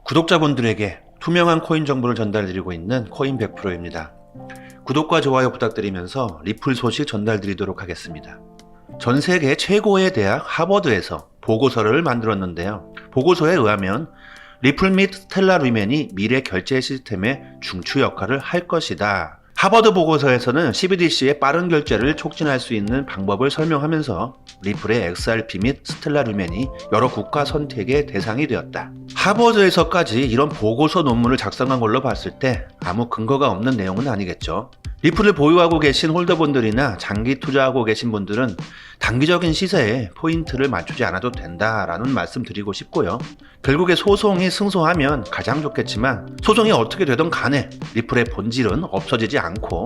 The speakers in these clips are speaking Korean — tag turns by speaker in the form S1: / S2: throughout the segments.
S1: 구독자분들에게 투명한 코인 정보를 전달드리고 있는 코인 100%입니다. 구독과 좋아요 부탁드리면서 리플 소식 전달드리도록 하겠습니다. 전 세계 최고의 대학 하버드에서 보고서를 만들었는데요. 보고서에 의하면 리플 및 스텔라 루멘이 미래 결제 시스템의 중추 역할을 할 것이다. 하버드 보고서에서는 CBDC의 빠른 결제를 촉진할 수 있는 방법을 설명하면서 리플의 XRP 및 스텔라 루멘이 여러 국가 선택의 대상이 되었다. 하버드에서까지 이런 보고서 논문을 작성한 걸로 봤을 때 아무 근거가 없는 내용은 아니겠죠. 리플을 보유하고 계신 홀더분들이나 장기 투자하고 계신 분들은 단기적인 시세에 포인트를 맞추지 않아도 된다라는 말씀 드리고 싶고요. 결국에 소송이 승소하면 가장 좋겠지만 소송이 어떻게 되든 간에 리플의 본질은 없어지지 않고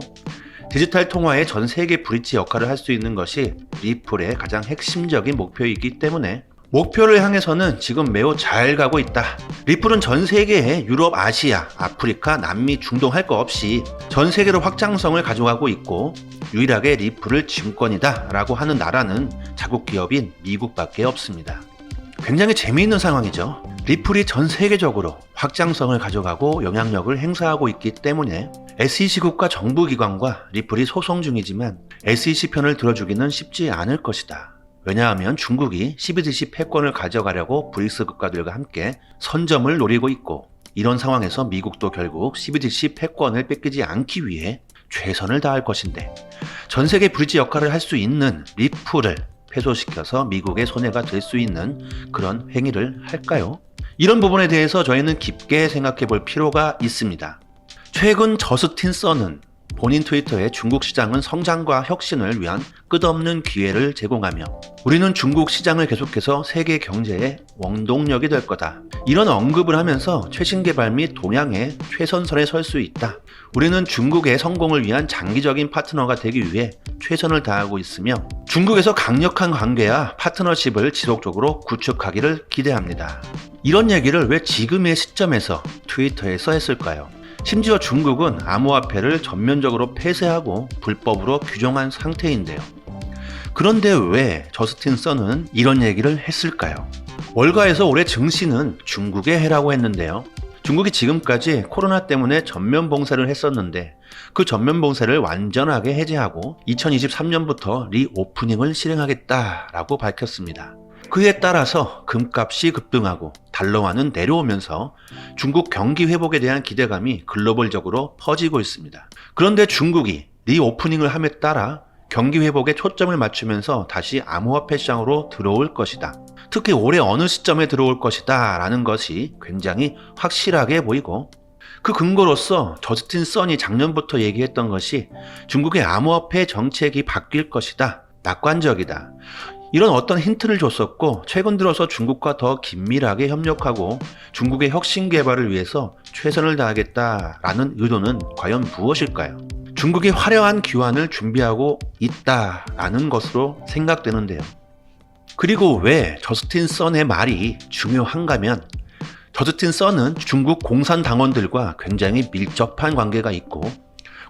S1: 디지털 통화의 전 세계 브릿지 역할을 할 수 있는 것이 리플의 가장 핵심적인 목표이기 때문에 목표를 향해서는 지금 매우 잘 가고 있다. 리플은 전 세계에 유럽, 아시아, 아프리카, 남미, 중동 할 거 없이 전 세계로 확장성을 가져가고 있고 유일하게 리플을 증권이다 라고 하는 나라는 자국 기업인 미국밖에 없습니다. 굉장히 재미있는 상황이죠. 리플이 전 세계적으로 확장성을 가져가고 영향력을 행사하고 있기 때문에 SEC국과 정부기관과 리플이 소송 중이지만 SEC 편을 들어주기는 쉽지 않을 것이다. 왜냐하면 중국이 CBDC 패권을 가져가려고 브릭스 국가들과 함께 선점을 노리고 있고 이런 상황에서 미국도 결국 CBDC 패권을 뺏기지 않기 위해 최선을 다할 것인데 전 세계 브릿지 역할을 할 수 있는 리플을 패소시켜서 미국의 손해가 될 수 있는 그런 행위를 할까요? 이런 부분에 대해서 저희는 깊게 생각해 볼 필요가 있습니다. 최근 저스틴 선은 본인 트위터에 중국 시장은 성장과 혁신을 위한 끝없는 기회를 제공하며 우리는 중국 시장을 계속해서 세계 경제의 원동력이 될 거다. 이런 언급을 하면서 최신 개발 및 동향의 최선선에 설 수 있다. 우리는 중국의 성공을 위한 장기적인 파트너가 되기 위해 최선을 다하고 있으며 중국에서 강력한 관계와 파트너십을 지속적으로 구축하기를 기대합니다. 이런 얘기를 왜 지금의 시점에서 트위터에서 했을까요? 심지어 중국은 암호화폐를 전면적으로 폐쇄하고 불법으로 규정한 상태인데요. 그런데 왜 저스틴 선은 이런 얘기를 했을까요? 월가에서 올해 증시는 중국의 해라고 했는데요. 중국이 지금까지 코로나 때문에 전면 봉쇄를 했었는데 그 전면 봉쇄를 완전하게 해제하고 2023년부터 리오프닝을 실행하겠다라고 밝혔습니다. 그에 따라서 금값이 급등하고 달러화는 내려오면서 중국 경기 회복에 대한 기대감이 글로벌적으로 퍼지고 있습니다. 그런데 중국이 리오프닝을 함에 따라 경기 회복에 초점을 맞추면서 다시 암호화폐 시장으로 들어올 것이다. 특히 올해 어느 시점에 들어올 것이다 라는 것이 굉장히 확실하게 보이고 그 근거로서 저스틴 선이 작년부터 얘기했던 것이 중국의 암호화폐 정책이 바뀔 것이다. 낙관적이다. 이런 어떤 힌트를 줬었고 최근 들어서 중국과 더 긴밀하게 협력하고 중국의 혁신 개발을 위해서 최선을 다하겠다라는 의도는 과연 무엇일까요? 중국이 화려한 귀환을 준비하고 있다라는 것으로 생각되는데요. 그리고 왜 저스틴 선의 말이 중요한가면 저스틴 선은 중국 공산당원들과 굉장히 밀접한 관계가 있고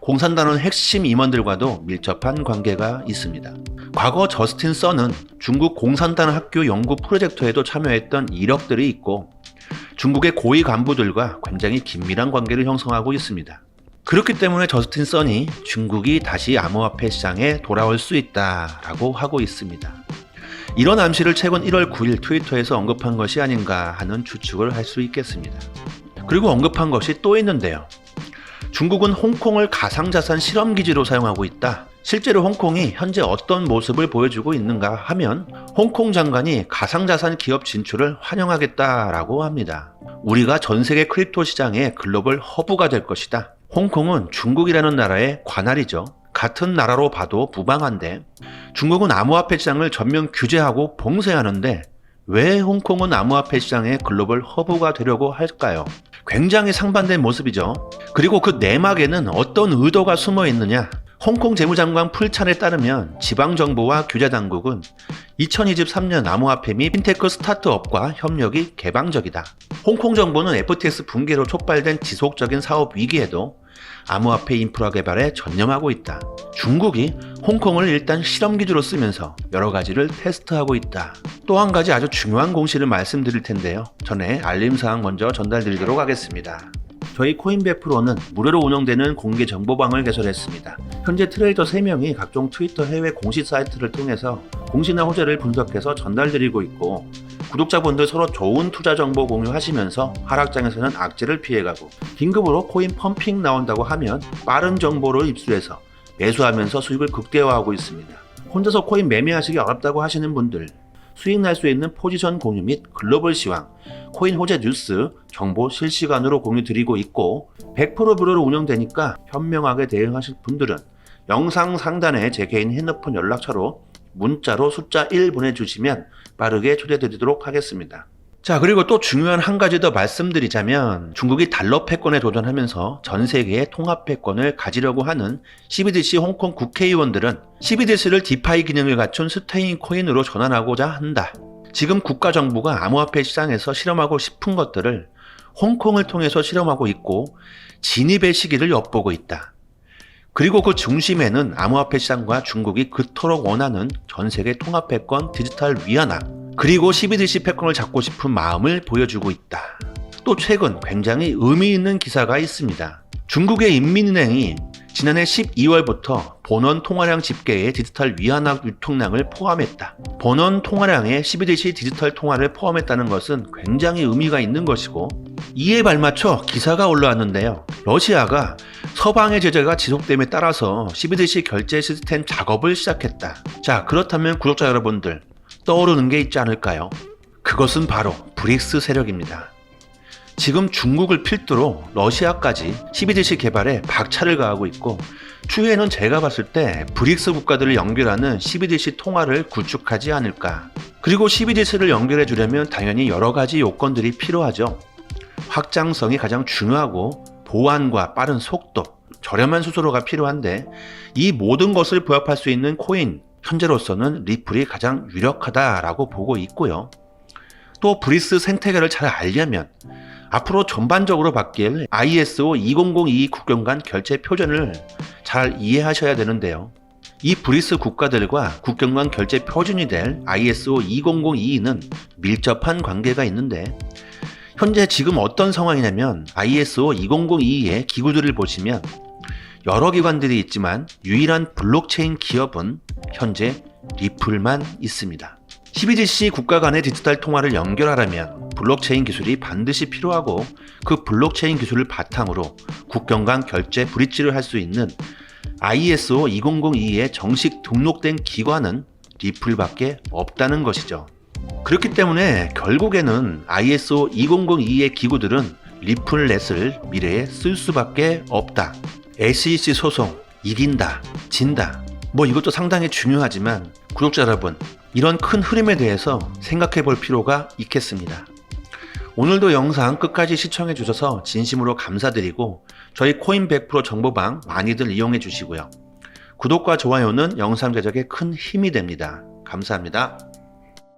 S1: 공산당원 핵심 임원들과도 밀접한 관계가 있습니다. 과거 저스틴 선은 중국 공산당 학교 연구 프로젝트에도 참여했던 이력들이 있고 중국의 고위 간부들과 굉장히 긴밀한 관계를 형성하고 있습니다. 그렇기 때문에 저스틴 선이 중국이 다시 암호화폐 시장에 돌아올 수 있다라고 하고 있습니다. 이런 암시를 최근 1월 9일 트위터에서 언급한 것이 아닌가 하는 추측을 할 수 있겠습니다. 그리고 언급한 것이 또 있는데요. 중국은 홍콩을 가상자산 실험기지로 사용하고 있다. 실제로 홍콩이 현재 어떤 모습을 보여주고 있는가 하면 홍콩 장관이 가상자산 기업 진출을 환영하겠다라고 합니다. 우리가 전 세계 크립토 시장의 글로벌 허브가 될 것이다. 홍콩은 중국이라는 나라의 관할이죠. 같은 나라로 봐도 무방한데 중국은 암호화폐 시장을 전면 규제하고 봉쇄하는데 왜 홍콩은 암호화폐 시장의 글로벌 허브가 되려고 할까요? 굉장히 상반된 모습이죠. 그리고 그 내막에는 어떤 의도가 숨어 있느냐? 홍콩 재무장관 풀찬에 따르면 지방정부와 규제당국은 2023년 암호화폐 및 핀테크 스타트업과 협력이 개방적이다. 홍콩 정부는 FTX 붕괴로 촉발된 지속적인 사업 위기에도 암호화폐 인프라 개발에 전념하고 있다. 중국이 홍콩을 일단 실험 기지로 쓰면서 여러 가지를 테스트하고 있다. 또 한 가지 아주 중요한 공시를 말씀드릴 텐데요. 전에 알림사항 먼저 전달드리도록 하겠습니다. 저희 코인100%는 무료로 운영되는 공개 정보방을 개설했습니다. 현재 트레이더 3명이 각종 트위터 해외 공시 사이트를 통해서 공시나 호재를 분석해서 전달드리고 있고, 구독자분들 서로 좋은 투자 정보 공유하시면서 하락장에서는 악재를 피해가고, 긴급으로 코인 펌핑 나온다고 하면 빠른 정보를 입수해서 매수하면서 수익을 극대화하고 있습니다. 혼자서 코인 매매하시기 어렵다고 하시는 분들, 수익 날 수 있는 포지션 공유 및 글로벌 시황, 코인 호재 뉴스, 정보 실시간으로 공유 드리고 있고, 100% 무료로 운영되니까 현명하게 대응하실 분들은 영상 상단에 제 개인 핸드폰 연락처로 문자로 숫자 1 보내주시면 빠르게 초대드리도록 하겠습니다. 자, 그리고 또 중요한 한 가지 더 말씀드리자면, 중국이 달러 패권에 도전하면서 전 세계의 통합 패권을 가지려고 하는 CBDC 홍콩 국회의원들은 CBDC를 디파이 기능을 갖춘 스테이킹 코인으로 전환하고자 한다. 지금 국가 정부가 암호화폐 시장에서 실험하고 싶은 것들을 홍콩을 통해서 실험하고 있고, 진입의 시기를 엿보고 있다. 그리고 그 중심에는 암호화폐 시장과 중국이 그토록 원하는 전 세계 통합 패권 디지털 위안화, 그리고 CBDC 패권을 잡고 싶은 마음을 보여주고 있다. 또 최근 굉장히 의미 있는 기사가 있습니다. 중국의 인민은행이 지난해 12월부터 본원 통화량 집계에 디지털 위안화 유통량을 포함했다. 본원 통화량에 CBDC 디지털 통화를 포함했다는 것은 굉장히 의미가 있는 것이고, 이에 발맞춰 기사가 올라왔는데요. 러시아가 서방의 제재가 지속됨에 따라서 CBDC 결제 시스템 작업을 시작했다. 자, 그렇다면 구독자 여러분들, 떠오르는 게 있지 않을까요? 그것은 바로 브릭스 세력입니다. 지금 중국을 필두로 러시아까지 CBDC 개발에 박차를 가하고 있고, 추후에는 제가 봤을 때 브릭스 국가들을 연결하는 CBDC 통화를 구축하지 않을까. 그리고 CBDC를 연결해 주려면 당연히 여러 가지 요건들이 필요하죠. 확장성이 가장 중요하고, 보안과 빠른 속도, 저렴한 수수료가 필요한데, 이 모든 것을 부합할 수 있는 코인, 현재로서는 리플이 가장 유력하다라고 보고 있고요. 또 브릭스 생태계를 잘 알려면 앞으로 전반적으로 바뀔 ISO 2002 국경 간 결제 표준을 잘 이해하셔야 되는데요. 이 브릭스 국가들과 국경 간 결제 표준이 될 ISO 2002는 밀접한 관계가 있는데, 현재 지금 어떤 상황이냐면 ISO 2002의 기구들을 보시면 여러 기관들이 있지만 유일한 블록체인 기업은 현재 리플만 있습니다. CBDC 국가 간의 디지털 통화를 연결하려면 블록체인 기술이 반드시 필요하고, 그 블록체인 기술을 바탕으로 국경 간 결제 브릿지를 할 수 있는 ISO 2002에 정식 등록된 기관은 리플밖에 없다는 것이죠. 그렇기 때문에 결국에는 ISO 2002의 기구들은 리플넷을 미래에 쓸 수밖에 없다. SEC 소송, 이긴다, 진다, 이것도 상당히 중요하지만 구독자 여러분, 이런 큰 흐름에 대해서 생각해 볼 필요가 있겠습니다. 오늘도 영상 끝까지 시청해 주셔서 진심으로 감사드리고, 저희 코인100% 정보방 많이들 이용해 주시고요. 구독과 좋아요는 영상 제작에 큰 힘이 됩니다. 감사합니다.